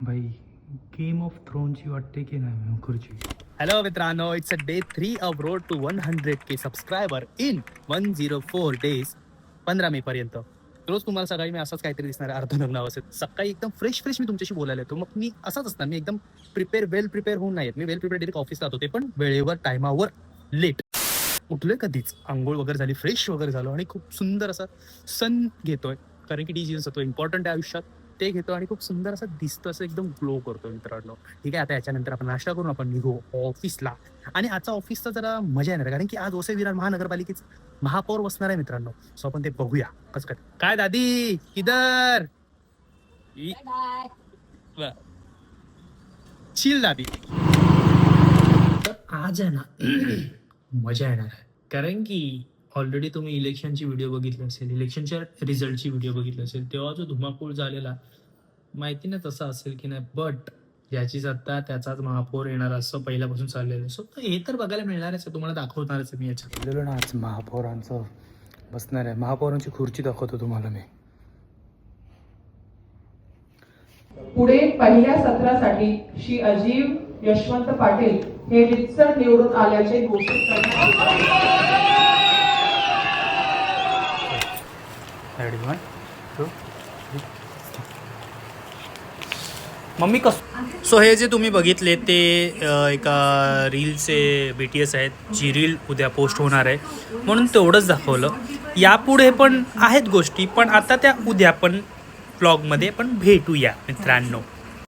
भाई game of थ्रोनची वाटते की नाही खुर्ची. हॅलो मित्रांनो, it's a day 3 of road to 100K subscriber in 104 days. 15 May पर्यंत. रोज तुम्हाला सकाळी मी असंच काहीतरी दिसणार आहे अर्धनग्न अवस्थेत. सकाळी एकदम फ्रेश मी तुमच्याशी बोलायला येतो. मग मी असाच असणार, मी एकदम वेल प्रिपेअर होऊन नाही येत. मी वेल प्रिपेअर डायरेक्ट ऑफिसला जातो, ते पण वेळेवर, टायमावर, लेट. उठलोय कधीच, आंघोळ वगैरे झाली, फ्रेश वगैरे झालो आणि खूप सुंदर असा सन घेतोय. कारण की डी जीन्स होतो इम्पॉर्टंट आहे आयुष्यात, ते घेतो आणि खूप सुंदर असं दिसतं, असं एकदम ग्लो करतो मित्रांनो. ठीक आहे, आता याच्यानंतर आपण नाश्ता करून आपण निघू ऑफिसला. आणि आजचा ऑफिसचा जरा मजा येणार आहे, कारण की आज वसई विरार महानगरपालिकेचं महापौर बसणार आहे मित्रांनो. सो आपण ते बघूया कसं काय दादी किधर चिल दादी. तर आज आहे ना मजा येणार आहे, कारण की ऑलरेडी तुम्ही इलेक्शनची व्हिडिओ बघितली असेल, इलेक्शनच्या रिझल्टची व्हिडिओ बघितली असेल, तेव्हा जो धुमाकूळ झालेला माहिती नाही तसं असेल की नाही, बट ज्याची सत्ता त्याचाच महापौर येणार असं पहिल्यापासून चाललेलं. सो हे तर बघायला मिळणारच आहे, तुम्हाला दाखवणारच आहे मी याच्यात. बोललेलो ना आज महापौरांचं बसणार आहे, महापौरांची खुर्ची दाखवतो तुम्हाला मी. पुढे पहिल्या सत्रासाठी श्री अजीव यशवंत पाटील हे रितसर निवडून आल्याचे घोषित करण्यात आले. मम्मी सो हे जे तुम्ही बघितले ते एका रीलचे BTS आहेत, जी रील उद्या पोस्ट होणार आहे म्हणून तेवढंच दाखवलं. यापुढे पण आहेत गोष्टी, पण आता त्या उद्या पण ब्लॉगमध्ये पण भेटूया मित्रांनो.